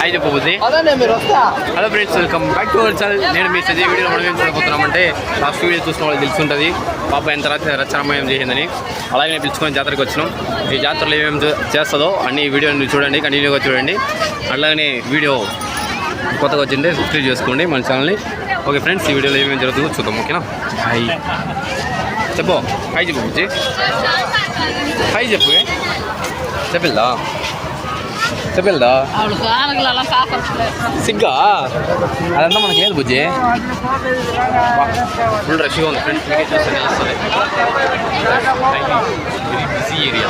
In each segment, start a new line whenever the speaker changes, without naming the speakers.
Hi చెప్పు బుద్ధి. Hello friends, welcome back to our channel. నేను మీ సజీ వీడియోలో మనం ఏం చూడబోతున్నామంటే లాస్ట్ వీడియో చూసిన వాళ్ళు తెలుసుంటుంది పాప ఎంత రచనమయం చేసిందని. అలాగే నేను పిలుచుకొని జాతరకు వచ్చినాం. ఈ జాతరలో ఏమేమి చేస్తుందో అన్ని వీడియోని చూడండి, కంటిన్యూగా చూడండి. అలాగే వీడియో కొత్తగా వచ్చింటే సబ్స్క్రైబ్ చేసుకోండి మన ఛానల్ని. ఓకే ఫ్రెండ్స్, ఈ వీడియోలో ఏమేమి జరుగుతుందో చూద్దాం. ఓకేనా? హాయ్ చెప్పు. హాయ్ చెప్పు బుజ్జి. హాయ్ చెప్పు. చెప్పిల్దా చెప్పిల్దా సిగ్గా అదంతా మనకి లేదు బుజ్జి. ఫుల్ రష్గా ఉంది ఫ్రెండ్స్, మీకే చూస్తే తెలుస్తుంది. Busy area.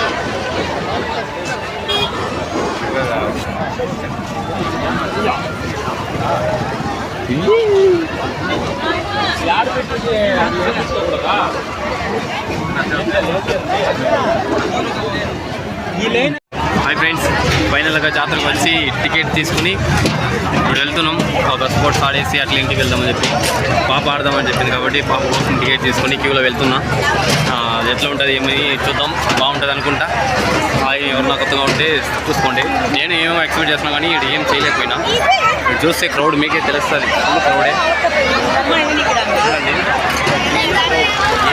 హాయ్ ఫ్రెండ్స్, ఫైనల్గా జాతరకు వచ్చి టికెట్ తీసుకుని ఇప్పుడు వెళ్తున్నాం. ఒక స్పోర్ట్స్ ఆడేసి అట్లా ఇంటికి వెళ్దామని చెప్పి పాప ఆడదామని చెప్పింది కాబట్టి పాప కోసం టికెట్ తీసుకుని క్యూలో వెళ్తున్నా. ఎట్లా ఉంటుంది ఏమని చూద్దాం, బాగుంటుంది అనుకుంటా. ఎవరన్నా కొత్తగా ఉంటే చూసుకోండి. నేను ఏమో ఎక్స్పెక్ట్ చేస్తున్నా కానీ ఇక్కడ ఏం చేయలేకపోయినా. చూస్తే క్రౌడ్ మీకే తెలుస్తుంది, క్రౌడే.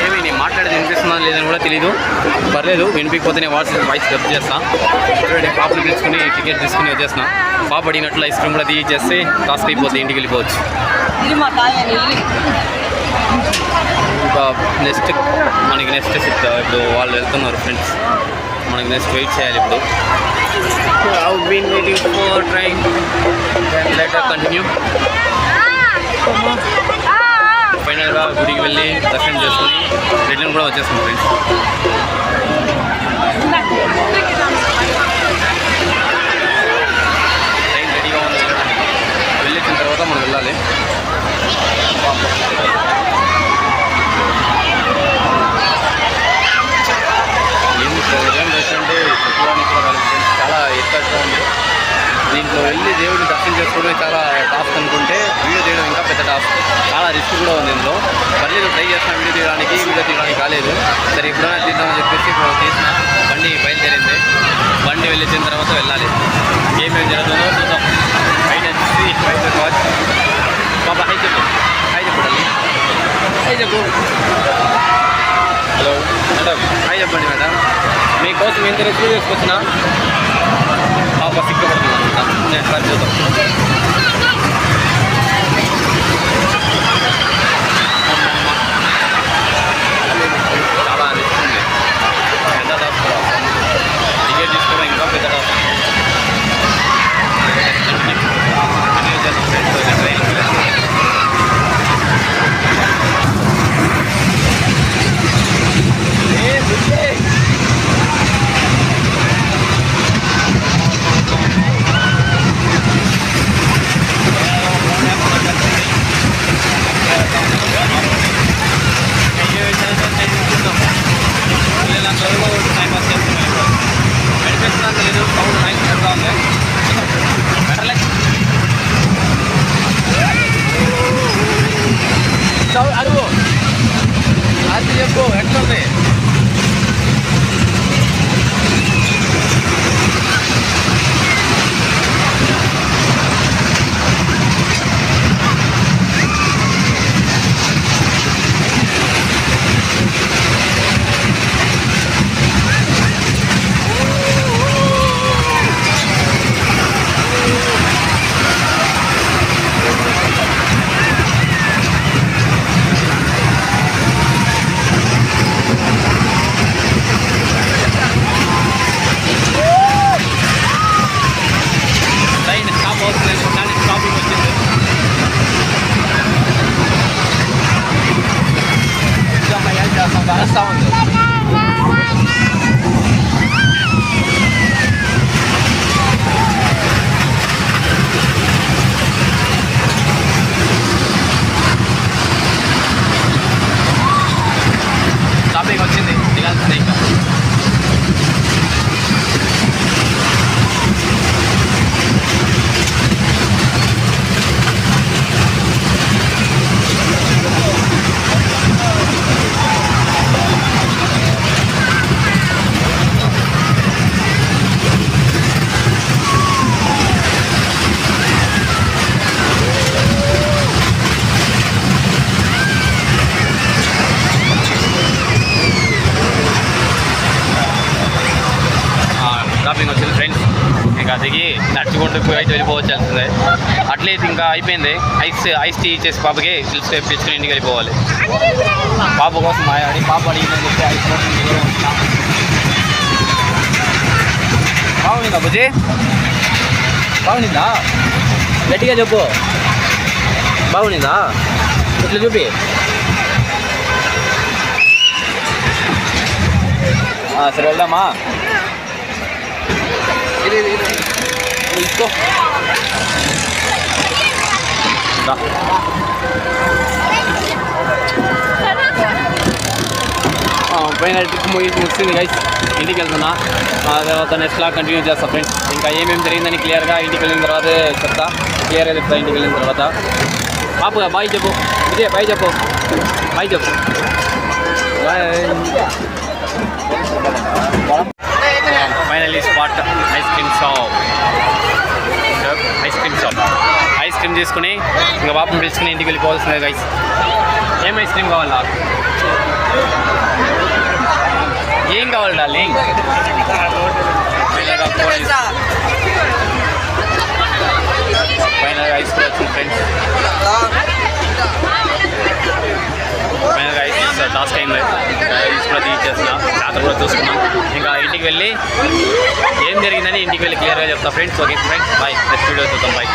ఏమి నేను మాట్లాడేది వినిపిస్తుందా లేదని కూడా తెలీదు. పర్లేదు, వినిపించకపోతే నేను వాయిస్ డబ్ చేస్తాను. చూడండి, పాపను పిలుచుకుని టికెట్ తీసుకుని వచ్చేసిన. పాప అడిగినట్లు ఐస్ క్రీమ్ కూడా తీసేస్తే టాస్క్ అయిపోతే ఇంటికి వెళ్ళిపోవచ్చు. ఇంకా మనకి నెక్స్ట్ ఇప్పుడు వాళ్ళు వెళ్తున్నారు ఫ్రెండ్స్. మనకి నెక్స్ట్ వెయిట్ చేయాలి ఇప్పుడు. కంటిన్యూ. ఫైనల్గా గుడికి వెళ్ళి దర్శనం చేసుకుని రిటర్న్ కూడా వచ్చేస్తాం ఫ్రెండ్స్. ట్రైన్ రెడీగా ఉంది, వెళ్ళిన తర్వాత మనం వెళ్ళాలి. ఏం అంటే చెప్పడానికి కూడా ఫ్రెండ్స్ చాలా ఎక్కువగా ఉంది. దీంట్లో వెళ్ళి దేవుడిని దర్శనం చేసుకోవడమే చాలా టాస్క్ అనుకుంటే వీడియో తీయడం ఇంకా పెద్ద టాస్క్. చాలా రిస్క్ కూడా ఉంది ఇందులో. పర్లేదు, ట్రై చేసిన వీడియో తీయడానికి కాలేదు. సరే ఎప్పుడైనా తీద్దామని చెప్పేసి ఇప్పుడు తీసిన. బండి బయలుదేరింది. బండి వెళ్ళిన తర్వాత వెళ్ళాలి. ఏమేమి జరుగుతుందో చూద్దాం. వాచ్ బాబా. హై చెప్పు. హై చెప్పండి. హై చెప్పు. హలో మేడం, హాయ్ చెప్పండి మేడం. మీకోసం ఎంత రిసీవ్ చేసుకొచ్చినా పాప సిగ్గుపడుతుంది అనుకుంటా. నేను సార్ చూద్దాం. చాలా రిస్క్ ఉంది, పెద్ద టాస్క్. టికెట్ తీసుకోవడం ఇంకా పెద్ద టాస్క్. అడుగు అది చెప్పు, ఎట్లుంది? షాపింగ్ వచ్చింది ఫ్రెండ్స్. ఇంకా దిగి నడుచుకుంటూ అయితే వెళ్ళిపోవచ్చాల్సిందే. అట్లయితే ఇంకా అయిపోయింది. ఐస్ టీ ఇచ్చేసి పాపకి పిలుచుకుని ఇంటికి వెళ్ళిపోవాలి. పాప కోసం పాప అడిగిందని చెప్పి ఐస్ కోసం బాగుందా బుజ్జి? బాగుందా? గట్టిగా చెప్పు. బాగుందా? ఇట్లా చూపి. సరే వెళ్దామా? ఇసుకో పైన ట్రిప్ ముగిసింది గైస్. ఇంటికి వెళ్తున్నా. తర్వాత నెక్స్ట్ లా కంటిన్యూ చేస్తా ఫ్రెండ్స్. ఇంకా ఏమేమి జరిగిందని క్లియర్గా ఇంటికి వెళ్ళిన తర్వాత చెప్తా. క్లియర్గా చెప్తా ఇంటికి వెళ్ళిన తర్వాత. పాపగా బాయ్ చెప్పు. విజయ్ బాయ్ చెప్పు. బాయ్ చెప్పు. Finally spot ice cream shop. Ice cream తీసుకుని ఇంకా పాపం పిలుచుకుని ఇంటికి వెళ్ళిపోవాల్సిందే గైస్. ఏం ఐస్ క్రీమ్ కావాలా? ఏం కావాలి డార్లింగ్? ఫైనల్గా ఐస్ క్రీమ్ వచ్చింది ఫ్రెండ్స్. ఫైనల్గా ఐస్ లాస్ట్ టైం ఐస్ కూడా తీసేస్తున్నా. జాతర కూడా చూసుకున్నాం. ఇంకా ఇంటికి వెళ్ళి ఏం జరిగిందని ఇంటికి వెళ్ళి క్లియర్గా చెప్తా friends. Okay friends bye. Next video చూద్దాం. బాయ్.